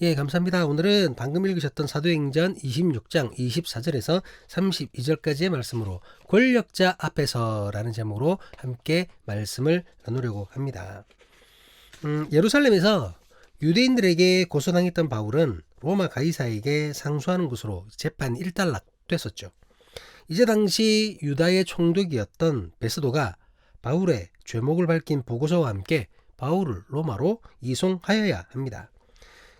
예, 감사합니다. 오늘은 방금 읽으셨던 사도행전 26장 24절에서 32절까지의 말씀으로 권력자 앞에서라는 제목으로 함께 말씀을 나누려고 합니다. 예루살렘에서 유대인들에게 고소당했던 바울은 로마 가이사에게 상소하는 것으로 재판이 일단락됐었죠. 이제 당시 유다의 총독이었던 베스도가 바울의 죄목을 밝힌 보고서와 함께 바울을 로마로 이송하여야 합니다.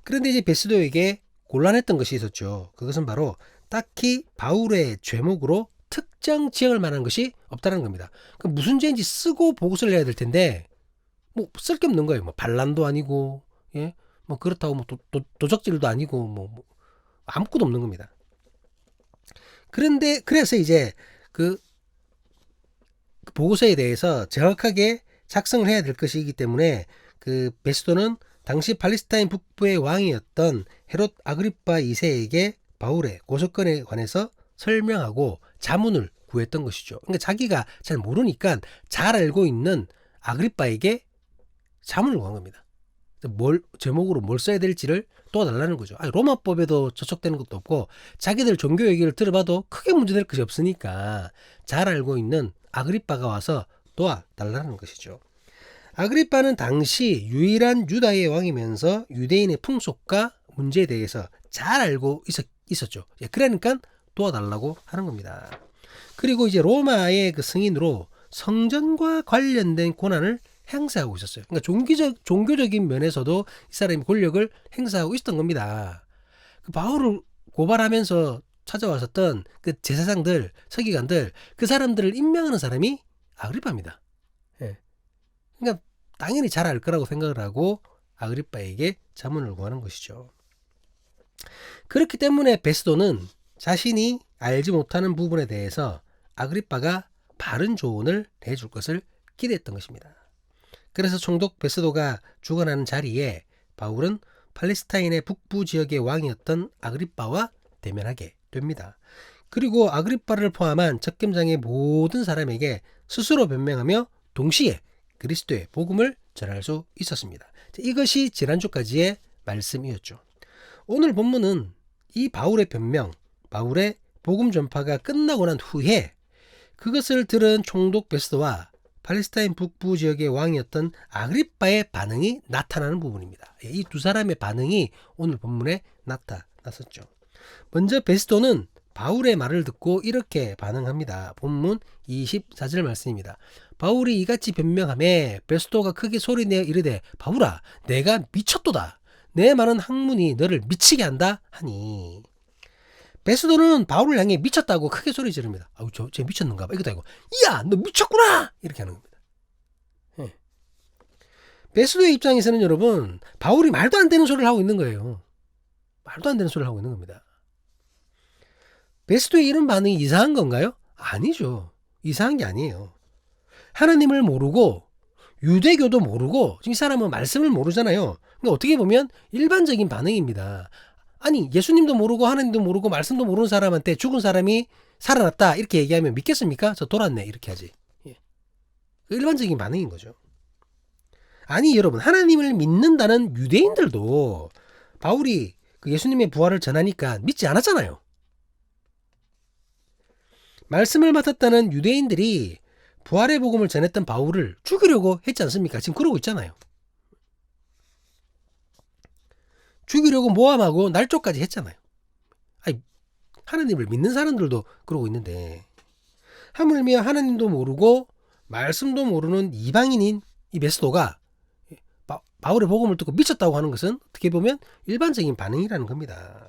그런데 이제 베스도에게 곤란했던 것이 있었죠. 그것은 바로 딱히 바울의 죄목으로 특정 지역을 말하는 것이 없다는 겁니다. 무슨 죄인지 쓰고 보고서를 해야 될 텐데 뭐 쓸 게 없는 거예요. 뭐 반란도 아니고, 예, 뭐 그렇다고 뭐 도적질도 아니고 뭐 아무것도 없는 겁니다. 그런데 그래서 이제 그 보고서에 대해서 정확하게 작성을 해야 될 것이기 때문에 그 베스도는 당시 팔레스타인 북부의 왕이었던 헤롯 아그리파 2세에게 바울의 고소건에 관해서 설명하고 자문을 구했던 것이죠. 그러니까 자기가 잘 모르니까 잘 알고 있는 아그리파에게 자문을 구한 겁니다. 제목으로 뭘 써야 될지를 도와달라는 거죠. 로마법에도 저촉되는 것도 없고 자기들 종교 얘기를 들어봐도 크게 문제될 것이 없으니까 잘 알고 있는 아그리파가 와서 도와달라는 것이죠. 아그리파는 당시 유일한 유다의 왕이면서 유대인의 풍속과 문제에 대해서 잘 알고 있었죠. 그러니까 도와달라고 하는 겁니다. 그리고 이제 로마의 그 승인으로 성전과 관련된 권한을 행사하고 있었어요. 그러니까 종교적인 면에서도 이 사람이 권력을 행사하고 있었던 겁니다. 그 바울을 고발하면서 찾아왔었던 그 제사장들, 서기관들, 그 사람들을 임명하는 사람이 아그리파입니다. 예. 그러니까 당연히 잘 알 거라고 생각을 하고 아그리파에게 자문을 구하는 것이죠. 그렇기 때문에 베스도는 자신이 알지 못하는 부분에 대해서 아그리파가 바른 조언을 해줄 것을 기대했던 것입니다. 그래서 총독 베스도가 죽어나는 자리에 바울은 팔레스타인의 북부 지역의 왕이었던 아그리파와 대면하게 됩니다. 그리고 아그리파를 포함한 접견장의 모든 사람에게 스스로 변명하며 동시에 그리스도의 복음을 전할 수 있었습니다. 이것이 지난주까지의 말씀이었죠. 오늘 본문은 이 바울의 변명, 바울의 복음 전파가 끝나고 난 후에 그것을 들은 총독 베스도와 팔레스타인 북부 지역의 왕이었던 아그리파의 반응이 나타나는 부분입니다. 이 두 사람의 반응이 오늘 본문에 나타났었죠. 먼저 베스도는 바울의 말을 듣고 이렇게 반응합니다. 본문 24절 말씀입니다. 바울이 이같이 변명하매 베스도가 크게 소리내어 이르되 바울아 내가 미쳤도다. 내 많은 학문이 너를 미치게 한다 하니. 베스도는 바울을 향해 미쳤다고 크게 소리 지릅니다. 쟤 미쳤는가 봐. 이것도 아니고 이야 너 미쳤구나 이렇게 하는 겁니다. 예. 베스도의 입장에서는 여러분 바울이 말도 안 되는 소리를 하고 있는 거예요. 말도 안 되는 소리를 하고 있는 겁니다. 베스도의 이런 반응이 이상한 건가요? 아니죠. 이상한 게 아니에요. 하나님을 모르고 유대교도 모르고 지금 이 사람은 말씀을 모르잖아요. 그러니까 어떻게 보면 일반적인 반응입니다. 아니 예수님도 모르고 하나님도 모르고 말씀도 모르는 사람한테 죽은 사람이 살아났다 이렇게 얘기하면 믿겠습니까? 저 돌았네 이렇게 하지. 일반적인 반응인 거죠. 아니 여러분 하나님을 믿는다는 유대인들도 바울이 그 예수님의 부활을 전하니까 믿지 않았잖아요. 말씀을 맡았다는 유대인들이 부활의 복음을 전했던 바울을 죽이려고 했지 않습니까? 지금 그러고 있잖아요. 죽이려고 모함하고 날조까지 했잖아요. 하나님을 믿는 사람들도 그러고 있는데 하물며 하나님도 모르고 말씀도 모르는 이방인인 이 베스도가 바울의 복음을 듣고 미쳤다고 하는 것은 어떻게 보면 일반적인 반응이라는 겁니다.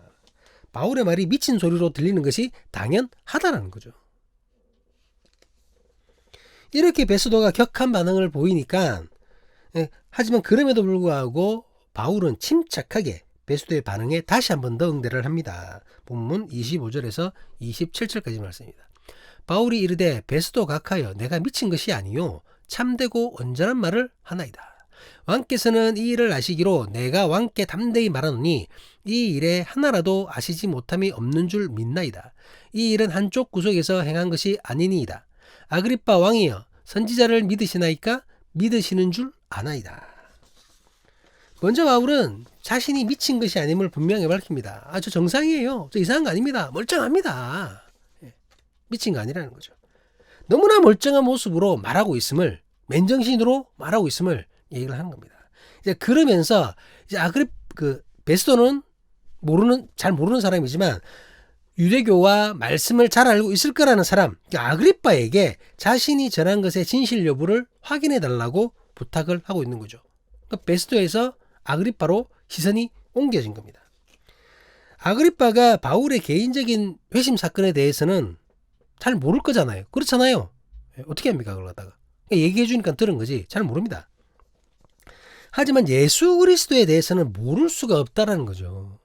바울의 말이 미친 소리로 들리는 것이 당연하다는 거죠. 이렇게 베스도가 격한 반응을 보이니까 하지만 그럼에도 불구하고 바울은 침착하게 베스도의 반응에 다시 한 번 더 응대를 합니다. 본문 25절에서 27절까지 말씀입니다. 바울이 이르되 베스도 각하여 내가 미친 것이 아니요 참되고 온전한 말을 하나이다. 왕께서는 이 일을 아시기로 내가 왕께 담대히 말하노니 이 일에 하나라도 아시지 못함이 없는 줄 믿나이다. 이 일은 한쪽 구석에서 행한 것이 아니니이다. 아그리파 왕이여 선지자를 믿으시나이까? 믿으시는 줄 아나이다. 먼저 바울은 자신이 미친 것이 아님을 분명히 밝힙니다. 아, 저 정상이에요. 저 이상한 거 아닙니다. 멀쩡합니다. 미친 거 아니라는 거죠. 너무나 멀쩡한 모습으로 말하고 있음을, 맨정신으로 말하고 있음을 얘기를 하는 겁니다. 이제 그러면서 이제 베스도는 잘 모르는 사람이지만 유대교와 말씀을 잘 알고 있을 거라는 사람, 아그리빠에게 자신이 전한 것의 진실 여부를 확인해 달라고 부탁을 하고 있는 거죠. 그러니까 베스도에서 아그리빠로 시선이 옮겨진 겁니다. 아그리빠가 바울의 개인적인 회심 사건에 대해서는 잘 모를 거잖아요. 그렇잖아요. 어떻게 합니까? 그걸 갖다가 얘기해 주니까 들은 거지 잘 모릅니다. 하지만 예수 그리스도에 대해서는 모를 수가 없다라는 거죠.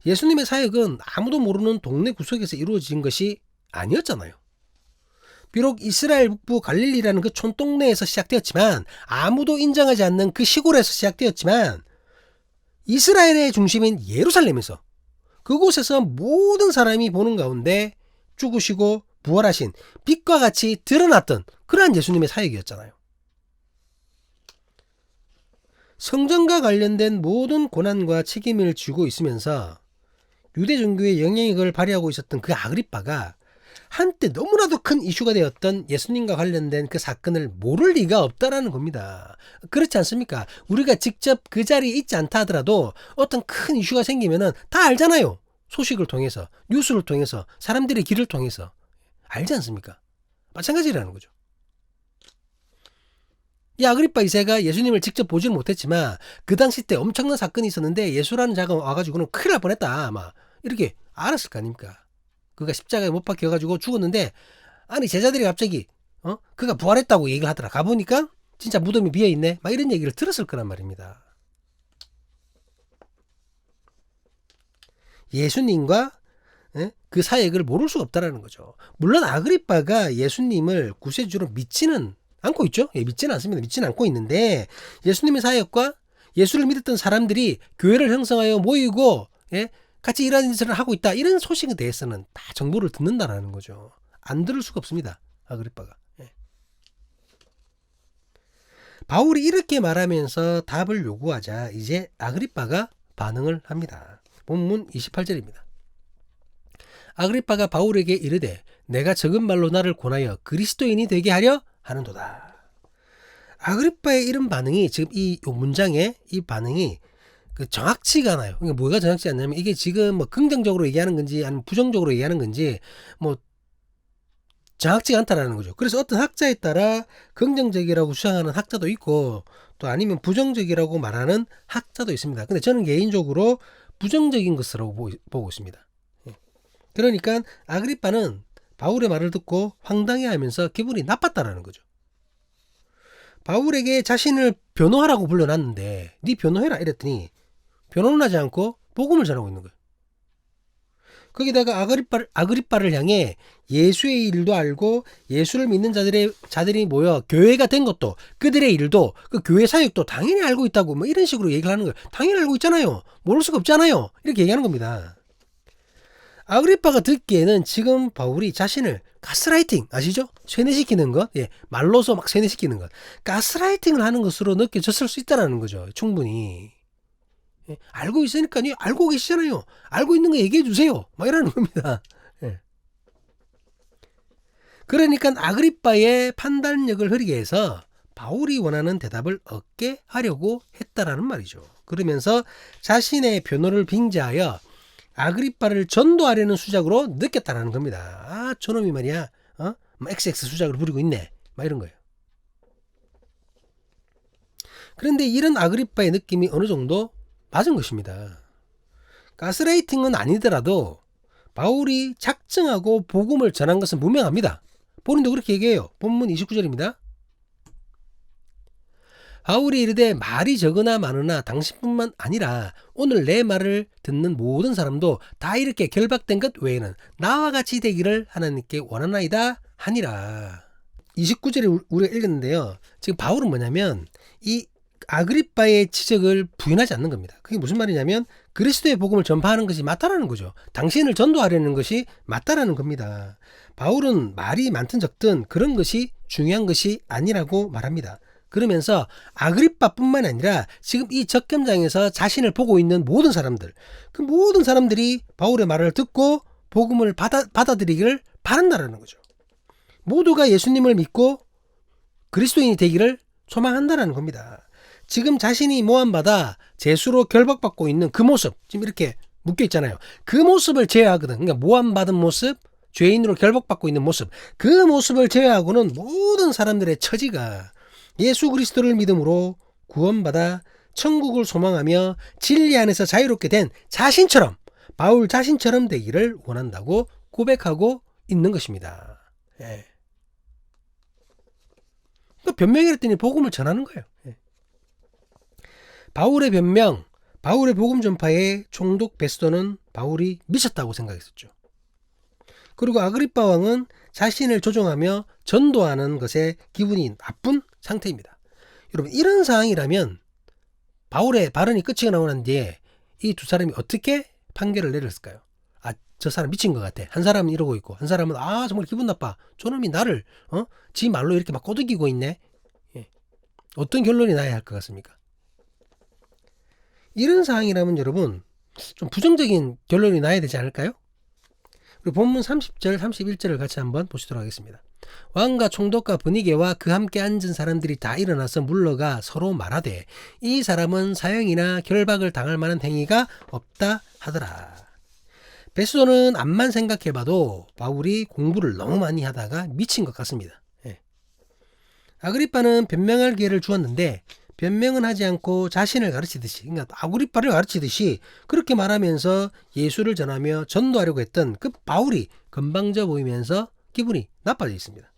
예수님의 사역은 아무도 모르는 동네 구석에서 이루어진 것이 아니었잖아요. 비록 이스라엘 북부 갈릴리라는 그 촌동네에서 시작되었지만, 아무도 인정하지 않는 그 시골에서 시작되었지만, 이스라엘의 중심인 예루살렘에서, 그곳에서 모든 사람이 보는 가운데 죽으시고 부활하신 빛과 같이 드러났던 그러한 예수님의 사역이었잖아요. 성전과 관련된 모든 고난과 책임을 지고 있으면서 유대 종교의 영향력을 발휘하고 있었던 그 아그리빠가 한때 너무나도 큰 이슈가 되었던 예수님과 관련된 그 사건을 모를 리가 없다라는 겁니다. 그렇지 않습니까? 우리가 직접 그 자리에 있지 않다 하더라도 어떤 큰 이슈가 생기면은 다 알잖아요. 소식을 통해서, 뉴스를 통해서, 사람들의 길을 통해서 알지 않습니까? 마찬가지라는 거죠. 이 아그리빠 2세가 예수님을 직접 보지는 못했지만 그 당시 때 엄청난 사건이 있었는데 예수라는 자가 와가지고는 큰일 날 뻔했다, 아마 이렇게 알았을 거 아닙니까? 그가 십자가에 못 박혀가지고 죽었는데, 아니 제자들이 갑자기 그가 부활했다고 얘기를 하더라. 가보니까 진짜 무덤이 비어있네, 막 이런 얘기를 들었을 거란 말입니다. 예수님과 그 사역을 모를 수가 없다라는 거죠. 물론 아그리빠가 예수님을 구세주로 믿지는 않고 있죠. 믿지는 않습니다. 믿지는 않고 있는데, 예수님의 사역과 예수를 믿었던 사람들이 교회를 형성하여 모이고 같이 이런 짓을 하고 있다, 이런 소식에 대해서는 다 정보를 듣는다라는 거죠. 안 들을 수가 없습니다. 아그리빠가. 바울이 이렇게 말하면서 답을 요구하자 이제 아그리빠가 반응을 합니다. 본문 28절입니다. 아그리빠가 바울에게 이르되 내가 적은 말로 나를 권하여 그리스도인이 되게 하려 하는도다. 아그리빠의 이런 반응이, 지금 이 문장의 이 반응이 정확치가 않아요. 그러니까 뭐가 정확치 않냐면, 이게 지금 뭐 긍정적으로 얘기하는 건지 아니면 부정적으로 얘기하는 건지 뭐 정확치가 않다라는 거죠. 그래서 어떤 학자에 따라 긍정적이라고 주장하는 학자도 있고, 또 아니면 부정적이라고 말하는 학자도 있습니다. 근데 저는 개인적으로 부정적인 것이라고 보고 있습니다. 그러니까 아그리빠는 바울의 말을 듣고 황당해하면서 기분이 나빴다라는 거죠. 바울에게 자신을 변호하라고 불러놨는데 네 변호해라 이랬더니 변호는 하지 않고 복음을 전하고 있는 거예요. 거기다가 아그리빠를 향해 예수의 일도 알고 예수를 믿는 자들이 모여 교회가 된 것도, 그들의 일도, 그 교회 사역도 당연히 알고 있다고, 뭐 이런 식으로 얘기를 하는 거예요. 당연히 알고 있잖아요. 모를 수가 없잖아요. 이렇게 얘기하는 겁니다. 아그리빠가 듣기에는 지금 바울이 자신을 가스라이팅, 아시죠? 세뇌시키는 것, 말로서 막 세뇌시키는 것, 가스라이팅을 하는 것으로 느껴졌을 수 있다는 거죠. 충분히. 알고 있으니까요. 알고 계시잖아요. 알고 있는 거 얘기해 주세요. 막 이러는 겁니다. 그러니까 아그리빠의 판단력을 흐리게 해서 바울이 원하는 대답을 얻게 하려고 했다라는 말이죠. 그러면서 자신의 변호를 빙자하여 아그리빠를 전도하려는 수작으로 느꼈다라는 겁니다. 아, 저놈이 말이야, XX 수작을 부리고 있네, 막 이런 거예요. 그런데 이런 아그리빠의 느낌이 어느 정도 맞은 것입니다. 가스라이팅은 아니더라도 바울이 작정하고 복음을 전한 것은 분명합니다. 본인도 그렇게 얘기해요. 본문 29절입니다. 바울이 이르되 말이 적으나 많으나 당신뿐만 아니라 오늘 내 말을 듣는 모든 사람도 다 이렇게 결박된 것 외에는 나와 같이 되기를 하나님께 원하나이다 하니라. 29절에 우리가 읽었는데요. 지금 바울은 뭐냐면 이 아그리빠의 지적을 부인하지 않는 겁니다. 그게 무슨 말이냐면 그리스도의 복음을 전파하는 것이 맞다라는 거죠. 당신을 전도하려는 것이 맞다라는 겁니다. 바울은 말이 많든 적든 그런 것이 중요한 것이 아니라고 말합니다. 그러면서 아그리빠뿐만 아니라 지금 이 적gem장에서 자신을 보고 있는 모든 사람들, 그 모든 사람들이 바울의 말을 듣고 복음을 받아들이기를 바란다라는 거죠. 모두가 예수님을 믿고 그리스도인이 되기를 소망한다라는 겁니다. 지금 자신이 모함받아 죄수로 결박받고 있는 그 모습, 지금 이렇게 묶여 있잖아요. 그 모습을 제외하거든. 그러니까 모함받은 모습, 죄인으로 결박받고 있는 모습, 그 모습을 제외하고는 모든 사람들의 처지가 예수 그리스도를 믿음으로 구원받아 천국을 소망하며 진리 안에서 자유롭게 된 자신처럼, 바울 자신처럼 되기를 원한다고 고백하고 있는 것입니다. 예. 변명이랬더니 복음을 전하는 거예요. 예. 바울의 변명, 바울의 복음 전파에 총독 베스도는 바울이 미쳤다고 생각했었죠. 그리고 아그리빠 왕은 자신을 조종하며 전도하는 것에 기분이 나쁜 상태입니다. 여러분, 이런 상황이라면 바울의 발언이 끝이 나고 난 뒤에 이 두 사람이 어떻게 판결을 내렸을까요? 아, 저 사람 미친 것 같아. 한 사람은 이러고 있고 한 사람은 정말 기분 나빠. 저놈이 나를 지 말로 이렇게 막 꼬드기고 있네. 예. 어떤 결론이 나야 할 것 같습니까? 이런 상황이라면 여러분 좀 부정적인 결론이 나야 되지 않을까요? 우리 본문 30절 31절을 같이 한번 보시도록 하겠습니다. 왕과 총독과 분위기와 그 함께 앉은 사람들이 다 일어나서 물러가 서로 말하되 이 사람은 사형이나 결박을 당할 만한 행위가 없다 하더라. 베스도는 암만 생각해봐도 바울이 공부를 너무 많이 하다가 미친 것 같습니다. 예. 아그리빠는 변명할 기회를 주었는데 변명은 하지 않고 자신을 가르치듯이, 그러니까 아그리빠를 가르치듯이 그렇게 말하면서 예수를 전하며 전도하려고 했던 그 바울이 건방져 보이면서 기분이 나빠져 있습니다.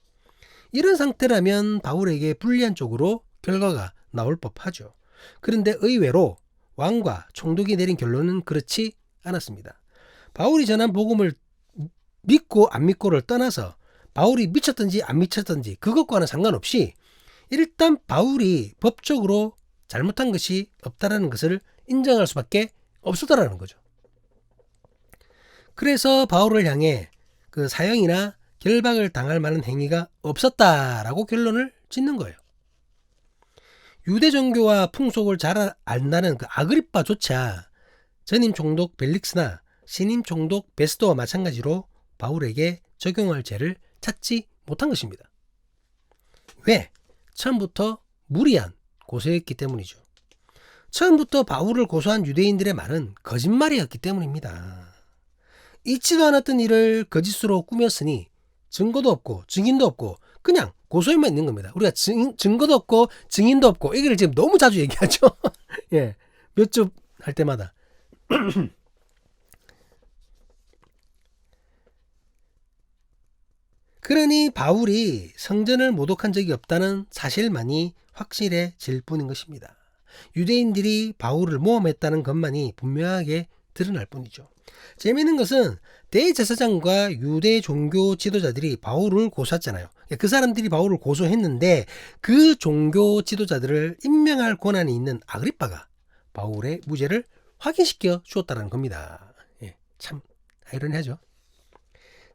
이런 상태라면 바울에게 불리한 쪽으로 결과가 나올 법하죠. 그런데 의외로 왕과 총독이 내린 결론은 그렇지 않았습니다. 바울이 전한 복음을 믿고 안 믿고를 떠나서 바울이 미쳤든지 안 미쳤든지 그것과는 상관없이 일단 바울이 법적으로 잘못한 것이 없다라는 것을 인정할 수밖에 없었다라는 거죠. 그래서 바울을 향해 그 사형이나 결박을 당할 만한 행위가 없었다라고 결론을 짓는 거예요. 유대 종교와 풍속을 잘 안다는 그 아그리빠조차 전임 총독 벨릭스나 신임 총독 베스도와 마찬가지로 바울에게 적용할 죄를 찾지 못한 것입니다. 왜? 처음부터 무리한 고소였기 때문이죠. 처음부터 바울을 고소한 유대인들의 말은 거짓말이었기 때문입니다. 있지도 않았던 일을 거짓으로 꾸몄으니 증거도 없고 증인도 없고 그냥 고소에만 있는 겁니다. 우리가 증거도 없고 증인도 없고 이걸 지금 너무 자주 얘기하죠. 예, 몇 주 할 때마다. 그러니 바울이 성전을 모독한 적이 없다는 사실만이 확실해질 뿐인 것입니다. 유대인들이 바울을 모함했다는 것만이 분명하게 드러날 뿐이죠. 재미있는 것은 대제사장과 유대 종교 지도자들이 바울을 고소했잖아요. 그 사람들이 바울을 고소했는데 그 종교 지도자들을 임명할 권한이 있는 아그리빠가 바울의 무죄를 확인시켜 주었다는 겁니다. 예, 참 아이러니하죠.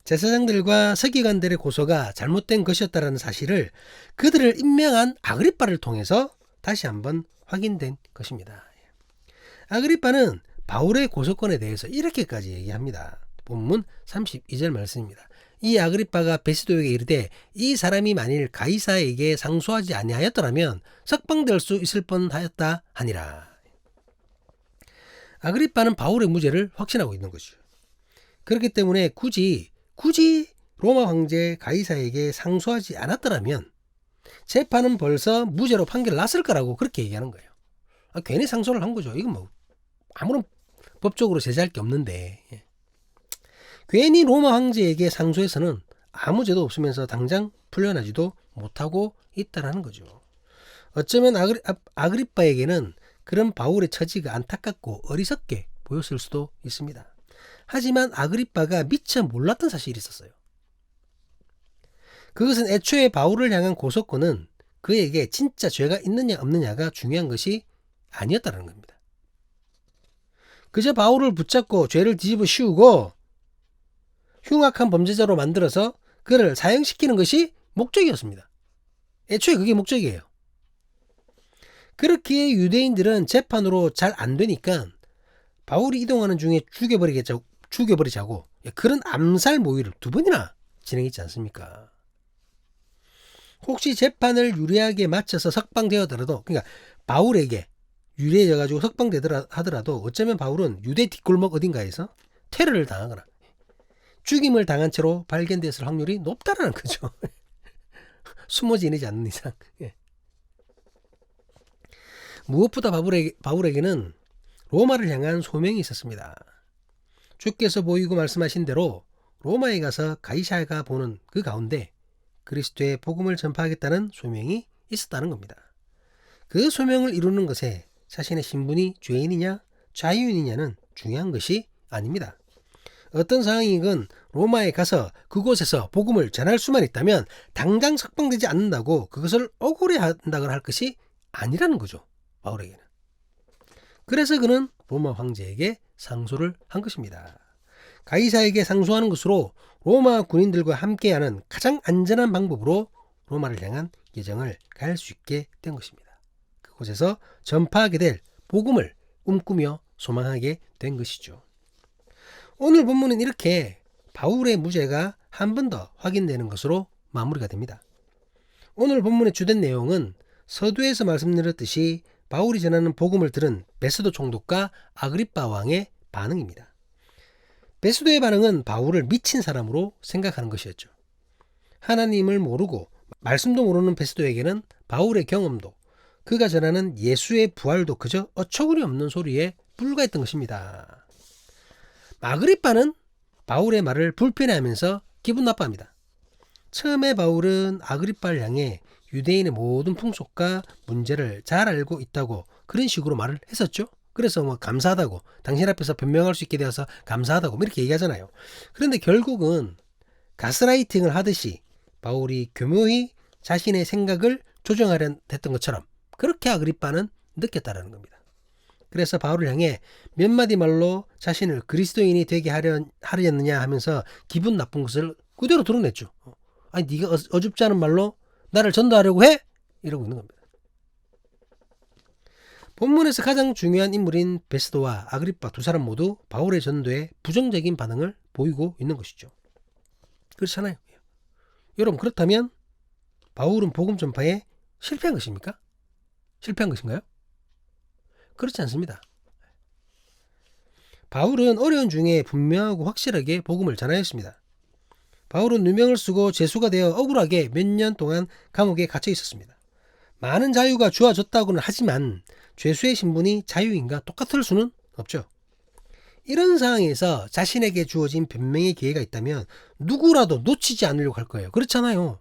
제사장들과 서기관들의 고소가 잘못된 것이었다는 사실을 그들을 임명한 아그리빠를 통해서 다시 한번 확인된 것입니다. 아그리빠는 바울의 고소권에 대해서 이렇게까지 얘기합니다. 본문 32절 말씀입니다. 이 아그리빠가 베스도에게 이르되 이 사람이 만일 가이사에게 상소하지 아니하였더라면 석방될 수 있을 뻔하였다 하니라. 아그리빠는 바울의 무죄를 확신하고 있는 것이죠. 그렇기 때문에 굳이 로마 황제 가이사에게 상소하지 않았더라면 재판은 벌써 무죄로 판결 났을 거라고 그렇게 얘기하는 거예요. 괜히 상소를 한 거죠. 이건 뭐 아무런 법적으로 제재할 게 없는데 괜히 로마 황제에게 상소해서는 아무 죄도 없으면서 당장 풀려나지도 못하고 있다라는 거죠. 어쩌면 아그리빠에게는 그런 바울의 처지가 안타깝고 어리석게 보였을 수도 있습니다. 하지만 아그리빠가 미처 몰랐던 사실이 있었어요. 그것은 애초에 바울을 향한 고소권은 그에게 진짜 죄가 있느냐 없느냐가 중요한 것이 아니었다는 겁니다. 그저 바울을 붙잡고 죄를 뒤집어 씌우고 흉악한 범죄자로 만들어서 그를 사형시키는 것이 목적이었습니다. 애초에 그게 목적이에요. 그렇게 유대인들은 재판으로 잘 안 되니까 바울이 이동하는 중에 죽여버리자고 그런 암살 모의를 2번이나 진행했지 않습니까? 혹시 재판을 유리하게 마쳐서 석방되었더라도, 그러니까 바울에게 유리해져가지고 석방되더라 하더라도 어쩌면 바울은 유대 뒷골목 어딘가에서 테러를 당하거나 죽임을 당한 채로 발견됐을 확률이 높다라는 거죠. 숨어 지내지 않는 이상. 예. 무엇보다 바울에게는 로마를 향한 소명이 있었습니다. 주께서 보이고 말씀하신 대로 로마에 가서 가이사가 보는 그 가운데 그리스도의 복음을 전파하겠다는 소명이 있었다는 겁니다. 그 소명을 이루는 것에 자신의 신분이 죄인이냐 자유인이냐는 중요한 것이 아닙니다. 어떤 상황이건 로마에 가서 그곳에서 복음을 전할 수만 있다면 당장 석방되지 않는다고 그것을 억울해한다거나 할 것이 아니라는 거죠. 바울에게는. 그래서 그는 로마 황제에게 상소를 한 것입니다. 가이사에게 상소하는 것으로 로마 군인들과 함께하는 가장 안전한 방법으로 로마를 향한 여정을 갈 수 있게 된 것입니다. 그곳에서 전파하게 될 복음을 꿈꾸며 소망하게 된 것이죠. 오늘 본문은 이렇게 바울의 무죄가 한 번 더 확인되는 것으로 마무리가 됩니다. 오늘 본문의 주된 내용은 서두에서 말씀드렸듯이 바울이 전하는 복음을 들은 베스도 총독과 아그리빠 왕의 반응입니다. 베스도의 반응은 바울을 미친 사람으로 생각하는 것이었죠. 하나님을 모르고 말씀도 모르는 베스도에게는 바울의 경험도 그가 전하는 예수의 부활도 그저 어처구니 없는 소리에 불과했던 것입니다. 아그리빠는 바울의 말을 불편해하면서 기분 나빠합니다. 처음에 바울은 아그리빠를 향해 유대인의 모든 풍속과 문제를 잘 알고 있다고 그런 식으로 말을 했었죠. 그래서 감사하다고, 당신 앞에서 변명할 수 있게 되어서 감사하다고 이렇게 얘기하잖아요. 그런데 결국은 가스라이팅을 하듯이 바울이 교묘히 자신의 생각을 조정하려 했던 것처럼 그렇게 아그리빠는 느꼈다라는 겁니다. 그래서 바울을 향해 몇 마디 말로 자신을 그리스도인이 되게 하려느냐 하면서 기분 나쁜 것을 그대로 드러냈죠. 아니 네가 어줍지 않은 말로 나를 전도하려고 해? 이러고 있는 겁니다. 본문에서 가장 중요한 인물인 베스도와 아그리빠 2사람 모두 바울의 전도에 부정적인 반응을 보이고 있는 것이죠. 그렇잖아요. 여러분 그렇다면 바울은 복음 전파에 실패한 것입니까? 실패한 것인가요? 그렇지 않습니다. 바울은 어려운 중에 분명하고 확실하게 복음을 전하였습니다. 바울은 누명을 쓰고 죄수가 되어 억울하게 몇 년 동안 감옥에 갇혀 있었습니다. 많은 자유가 주어졌다고는 하지만 죄수의 신분이 자유인과 똑같을 수는 없죠. 이런 상황에서 자신에게 주어진 변명의 기회가 있다면 누구라도 놓치지 않으려고 할 거예요. 그렇잖아요.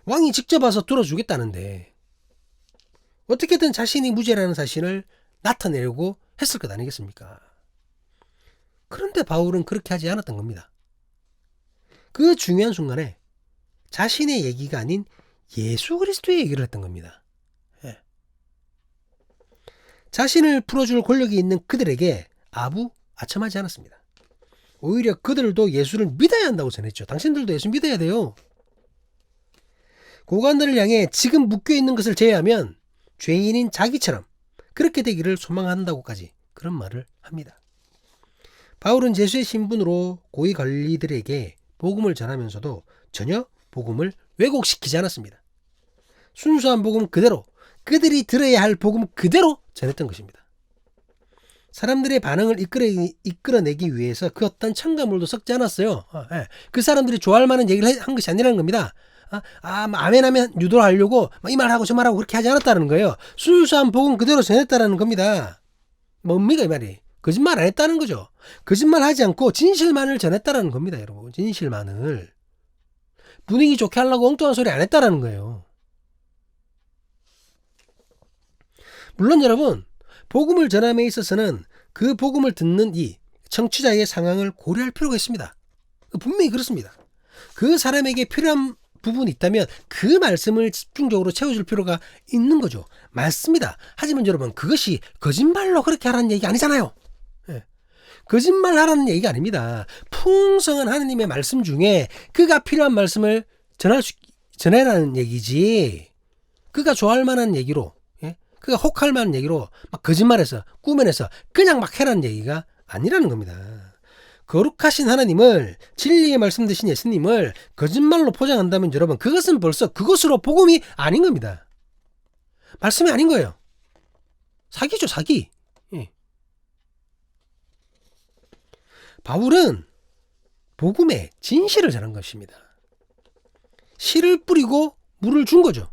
왕이 직접 와서 들어주겠다는데 어떻게든 자신이 무죄라는 사실을 나타내려고 했을 것 아니겠습니까? 그런데 바울은 그렇게 하지 않았던 겁니다. 그 중요한 순간에 자신의 얘기가 아닌 예수 그리스도의 얘기를 했던 겁니다. 예. 자신을 풀어줄 권력이 있는 그들에게 아첨하지 않았습니다. 오히려 그들도 예수를 믿어야 한다고 전했죠. 당신들도 예수 믿어야 돼요. 고관들을 향해 지금 묶여있는 것을 제외하면 죄인인 자기처럼 그렇게 되기를 소망한다고까지 그런 말을 합니다. 바울은 죄수의 신분으로 고위 관리들에게 복음을 전하면서도 전혀 복음을 왜곡시키지 않았습니다. 순수한 복음 그대로, 그들이 들어야 할 복음 그대로 전했던 것입니다. 사람들의 반응을 이끌어내기 위해서 그 어떤 첨가물도 섞지 않았어요. 그 사람들이 좋아할 만한 얘기를 한 것이 아니라는 겁니다. 아멘 하면 유도를 하려고 이 말하고 저 말하고 그렇게 하지 않았다는 거예요. 순수한 복음 그대로 전했다는 겁니다. 뭡니까 이 말이? 거짓말 안 했다는 거죠. 거짓말 하지 않고 진실만을 전했다는 겁니다. 여러분. 진실만을. 분위기 좋게 하려고 엉뚱한 소리 안 했다는 거예요. 물론 여러분 복음을 전함에 있어서는 그 복음을 듣는 이 청취자의 상황을 고려할 필요가 있습니다. 분명히 그렇습니다. 그 사람에게 필요한 부분이 있다면 그 말씀을 집중적으로 채워줄 필요가 있는 거죠. 맞습니다. 하지만 여러분 그것이 거짓말로 그렇게 하라는 얘기 아니잖아요. 거짓말 하라는 얘기가 아닙니다. 풍성한 하나님의 말씀 중에 그가 필요한 말씀을 전해라는 얘기지. 그가 좋아할 만한 얘기로 그가 혹할 만한 얘기로 막 거짓말해서 꾸며내서 그냥 막 해라는 얘기가 아니라는 겁니다. 거룩하신 하나님을, 진리의 말씀 되신 예수님을 거짓말로 포장한다면 여러분, 그것은 벌써 그것으로 복음이 아닌 겁니다. 말씀이 아닌 거예요. 사기죠, 사기. 예. 바울은 복음의 진실을 전한 것입니다. 씨를 뿌리고 물을 준 거죠.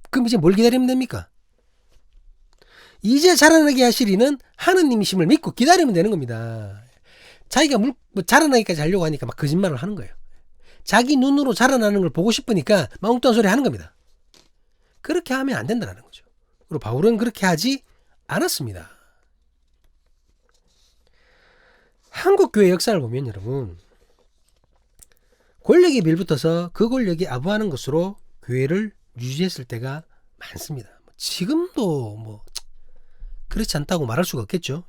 그럼 이제 뭘 기다리면 됩니까? 이제 자라나게 하시리는 하느님이심을 믿고 기다리면 되는 겁니다. 자기가 자라나기까지 하려고 하니까 막 거짓말을 하는 거예요. 자기 눈으로 자라나는 걸 보고 싶으니까 막 엉뚱한 소리 하는 겁니다. 그렇게 하면 안 된다는 거죠. 그리고 바울은 그렇게 하지 않았습니다. 한국 교회 역사를 보면 여러분, 권력이 밀붙어서 그 권력이 아부하는 것으로 교회를 유지했을 때가 많습니다. 지금도 뭐 그렇지 않다고 말할 수가 없겠죠.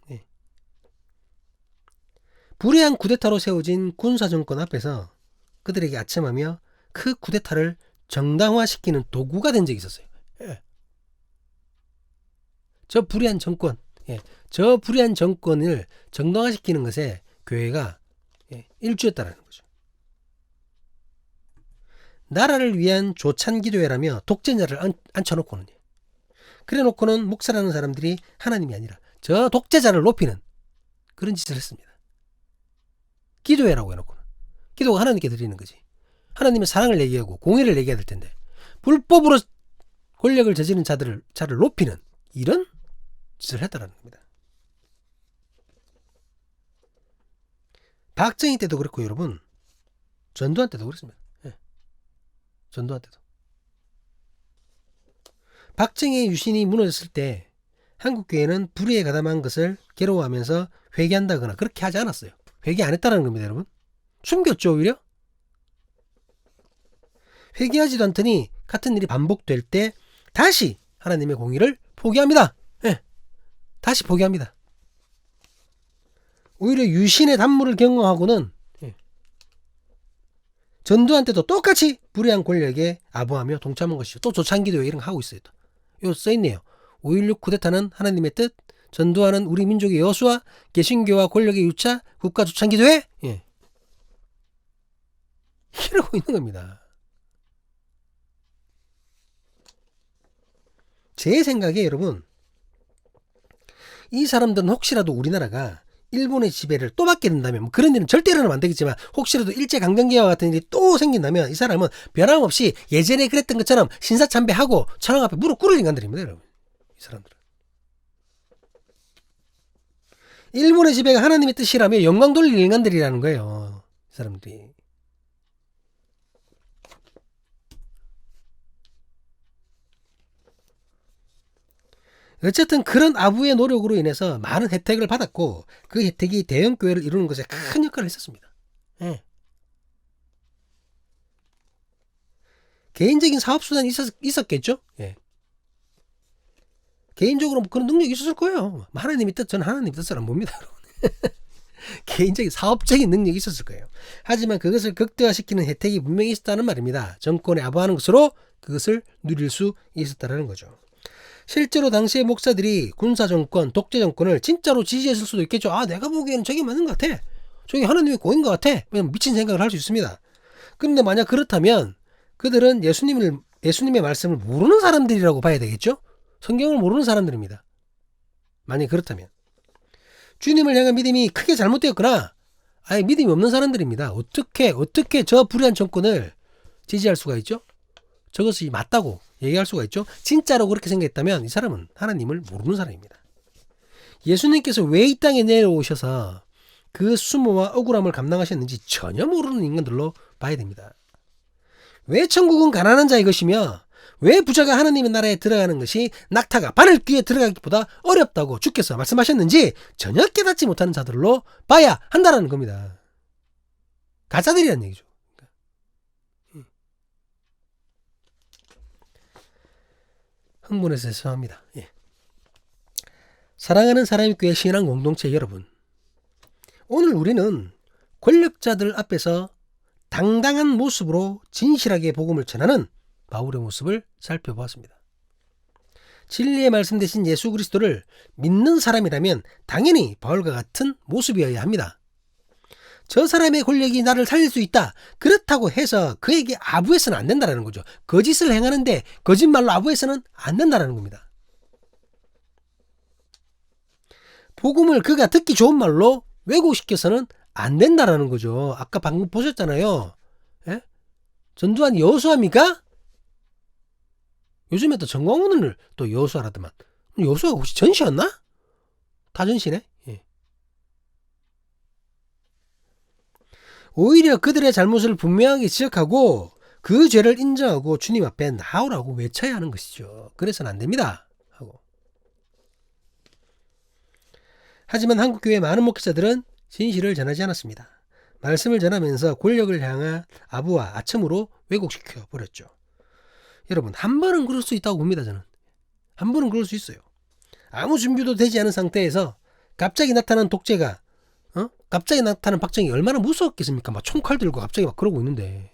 네. 불의한 쿠데타로 세워진 군사정권 앞에서 그들에게 아첨하며 그 쿠데타를 정당화시키는 도구가 된 적이 있었어요. 예. 저 불의한 정권, 저 불의한 정권을 정당화시키는 것에 교회가 일주였다라는 거죠. 나라를 위한 조찬기도회라며 독재자를 앉혀놓고는, 그래놓고는 목사라는 사람들이 하나님이 아니라 저 독재자를 높이는 그런 짓을 했습니다. 기도회라고 해놓고는, 기도가 하나님께 드리는 거지. 하나님의 사랑을 얘기하고 공의를 얘기해야 될 텐데 불법으로 권력을 저지른 자를 높이는 이런 짓을 했다라는 겁니다. 박정희 때도 그렇고 여러분, 전두환 때도 그렇습니다. 전두환 때도. 박정희의 유신이 무너졌을 때 한국교회는 불의에 가담한 것을 괴로워하면서 회개한다거나 그렇게 하지 않았어요. 회개 안 했다는 겁니다, 여러분. 숨겼죠, 오히려. 회개하지도 않더니 같은 일이 반복될 때 다시 하나님의 공의를 포기합니다. 다시 포기합니다. 오히려 유신의 단물을 경험하고는 전두환 때도 똑같이 불의한 권력에 아부하며 동참한 것이죠. 또 조찬기도회 이런 거 하고 있어요. 또. 요 써있네요. 5.16 쿠데타는 하나님의 뜻, 전두환은 우리 민족의 여수와 개신교와 권력의 유차, 국가 조찬기도회. 이러고 있는 겁니다. 제 생각에 여러분, 이 사람들은 혹시라도 우리나라가 일본의 지배를 또 받게 된다면, 뭐 그런 일은 절대 일어나면 안 되겠지만 혹시라도 일제강점기와 같은 일이 또 생긴다면 이 사람은 변함없이 예전에 그랬던 것처럼 신사참배하고 천황 앞에 무릎 꿇을 인간들입니다, 여러분. 이 사람들은. 일본의 지배가 하나님의 뜻이라며 영광 돌릴 인간들이라는 거예요, 이 사람들이. 어쨌든 그런 아부의 노력으로 인해서 많은 혜택을 받았고 그 혜택이 대형교회를 이루는 것에 큰 역할을 했었습니다. 개인적인 사업수단이 있었겠죠. 개인적으로 그런 능력이 있었을 거예요. 하나님의 뜻, 저는 하나님의 뜻을 안 봅니다. 개인적인 사업적인 능력이 있었을 거예요. 하지만 그것을 극대화시키는 혜택이 분명히 있었다는 말입니다. 정권에 아부하는 것으로 그것을 누릴 수 있었다는 거죠. 실제로 당시의 목사들이 군사정권, 독재정권을 진짜로 지지했을 수도 있겠죠. 아, 내가 보기에는 저게 맞는 것 같아. 저게 하나님의 공인 것 같아. 그냥 미친 생각을 할 수 있습니다. 그런데 만약 그렇다면 그들은 예수님의 말씀을 모르는 사람들이라고 봐야 되겠죠. 성경을 모르는 사람들입니다. 만약 그렇다면 주님을 향한 믿음이 크게 잘못되었거나 아예 믿음이 없는 사람들입니다. 어떻게 저 불의한 정권을 지지할 수가 있죠? 저것이 맞다고 얘기할 수가 있죠. 진짜로 그렇게 생각했다면 이 사람은 하나님을 모르는 사람입니다. 예수님께서 왜 이 땅에 내려오셔서 그 수모와 억울함을 감당하셨는지 전혀 모르는 인간들로 봐야 됩니다. 왜 천국은 가난한 자의 것이며 왜 부자가 하나님의 나라에 들어가는 것이 낙타가 바늘 귀에 들어가기보다 어렵다고 주께서 말씀하셨는지 전혀 깨닫지 못하는 자들로 봐야 한다는 겁니다. 가짜들이란 얘기죠. 흥분해서 죄송합니다. 사랑하는 사람의 교회 신앙 공동체 여러분, 오늘 우리는 권력자들 앞에서 당당한 모습으로 진실하게 복음을 전하는 바울의 모습을 살펴보았습니다. 진리의 말씀 대신 예수 그리스도를 믿는 사람이라면 당연히 바울과 같은 모습이어야 합니다. 저 사람의 권력이 나를 살릴 수 있다. 그렇다고 해서 그에게 아부해서는 안 된다는 거죠. 거짓을 행하는데 거짓말로 아부해서는 안 된다는 겁니다. 복음을 그가 듣기 좋은 말로 왜곡시켜서는 안 된다는 거죠. 아까 방금 보셨잖아요. 예? 전두환이 여수합니까? 요즘에 또 정광훈을 또 여수하라더만. 여수가 혹시 전시였나? 다 전시네. 예. 오히려 그들의 잘못을 분명하게 지적하고 그 죄를 인정하고 주님 앞에 나오라고 외쳐야 하는 것이죠. 그래서는 안 됩니다. 하고. 하지만 한국교회 많은 목회자들은 진실을 전하지 않았습니다. 말씀을 전하면서 권력을 향한 아부와 아첨으로 왜곡시켜 버렸죠. 여러분, 한 번은 그럴 수 있다고 봅니다. 저는 한 번은 그럴 수 있어요. 아무 준비도 되지 않은 상태에서 갑자기 나타난 독재가 갑자기 나타난 박정희 얼마나 무서웠겠습니까? 막 총칼 들고 갑자기 막 그러고 있는데,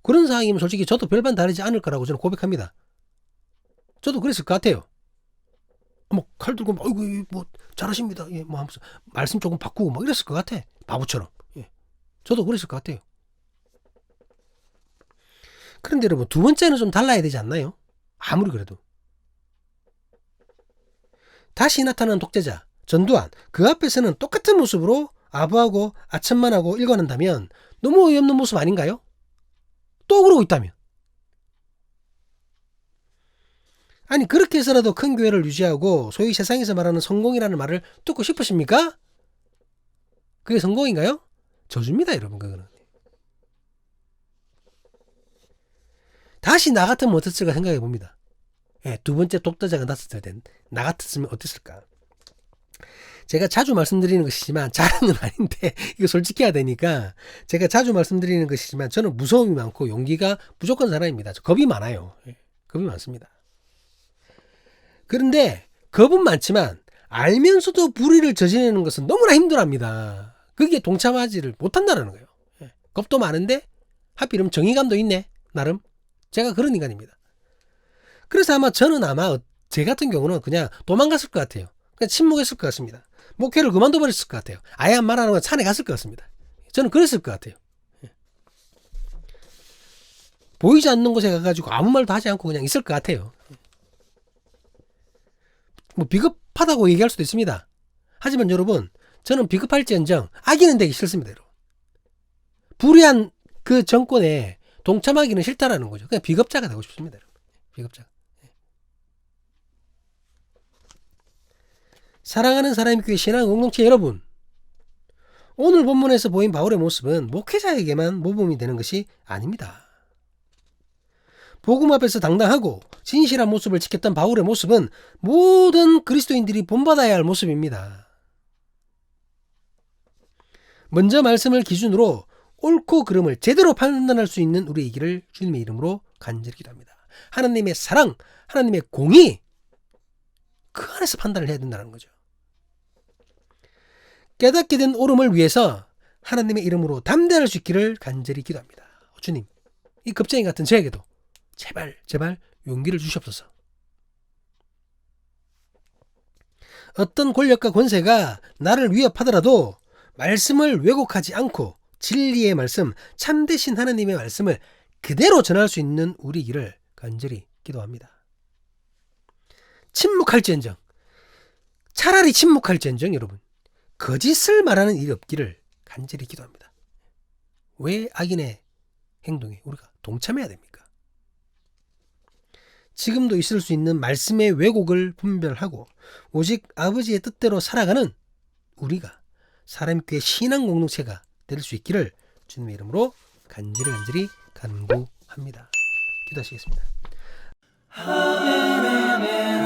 그런 상황이면 솔직히 저도 별반 다르지 않을 거라고 저는 고백합니다. 저도 그랬을 것 같아요. 뭐 칼 들고 막 아이고 뭐 잘하십니다. 예, 뭐 하면서 말씀 조금 바꾸고 막 이랬을 것 같아. 바보처럼. 예. 저도 그랬을 것 같아요. 그런데 여러분, 두 번째는 좀 달라야 되지 않나요? 아무리 그래도. 다시 나타난 독재자 전두환, 그 앞에서는 똑같은 모습으로 아부하고 아첨만 하고 일관한다면 너무 어이없는 모습 아닌가요? 또 그러고 있다면. 아니, 그렇게 해서라도 큰 교회를 유지하고 소위 세상에서 말하는 성공이라는 말을 듣고 싶으십니까? 그게 성공인가요? 저주입니다, 여러분. 그거는. 다시 나 같으면 어땠을까 생각해 봅니다. 예, 두 번째 독재자가 났을 때 나 같았으면 어땠을까? 제가 자주 말씀드리는 것이지만, 자랑은 아닌데 이거 솔직히 해야 되니까 제가 자주 말씀드리는 것이지만, 저는 무서움이 많고 용기가 부족한 사람입니다. 겁이 많아요. 예, 겁이 많습니다. 그런데 겁은 많지만 알면서도 불의를 저지르는 것은 너무나 힘들어합니다. 그게 동참하지를 못한다는 거예요. 예, 겁도 많은데 하필이면 정의감도 있네. 나름 제가 그런 인간입니다. 그래서 저는 아마 제 같은 경우는 그냥 도망갔을 것 같아요. 그냥 침묵했을 것 같습니다. 목회를 그만둬버렸을 것 같아요. 아예 안 말하는 건 산에 갔을 것 같습니다. 저는 그랬을 것 같아요. 예. 보이지 않는 곳에 가가지고 아무 말도 하지 않고 그냥 있을 것 같아요. 뭐 비겁하다고 얘기할 수도 있습니다. 하지만 여러분, 저는 비겁할지언정 악인은 되기 싫습니다. 여러분. 불의한 그 정권에 동참하기는 싫다라는 거죠. 그냥 비겁자가 되고 싶습니다. 여러분. 비겁자가. 사랑하는 사람의 교회 신앙 공동체 여러분, 오늘 본문에서 보인 바울의 모습은 목회자에게만 모범이 되는 것이 아닙니다. 복음 앞에서 당당하고 진실한 모습을 지켰던 바울의 모습은 모든 그리스도인들이 본받아야 할 모습입니다. 먼저 말씀을 기준으로 옳고 그름을 제대로 판단할 수 있는 우리이기를 주님의 이름으로 간절히 기도합니다. 하나님의 사랑, 하나님의 공의, 그 안에서 판단을 해야 된다는 거죠. 깨닫게 된 옳음을 위해서 하나님의 이름으로 담대할 수 있기를 간절히 기도합니다. 주님, 이 겁쟁이 같은 저에게도 제발 용기를 주시옵소서. 어떤 권력과 권세가 나를 위협하더라도 말씀을 왜곡하지 않고 진리의 말씀, 참되신 하나님의 말씀을 그대로 전할 수 있는 우리이기를 간절히 기도합니다. 침묵할지언정, 차라리 침묵할지언정 여러분, 거짓을 말하는 일이 없기를 간절히 기도합니다. 왜 악인의 행동에 우리가 동참해야 됩니까? 지금도 있을 수 있는 말씀의 왜곡을 분별하고 오직 아버지의 뜻대로 살아가는 우리가 사람교회 신앙 공동체가 될 수 있기를 주님의 이름으로 간절히 간구합니다. 기도하시겠습니다. 아멘, 아멘.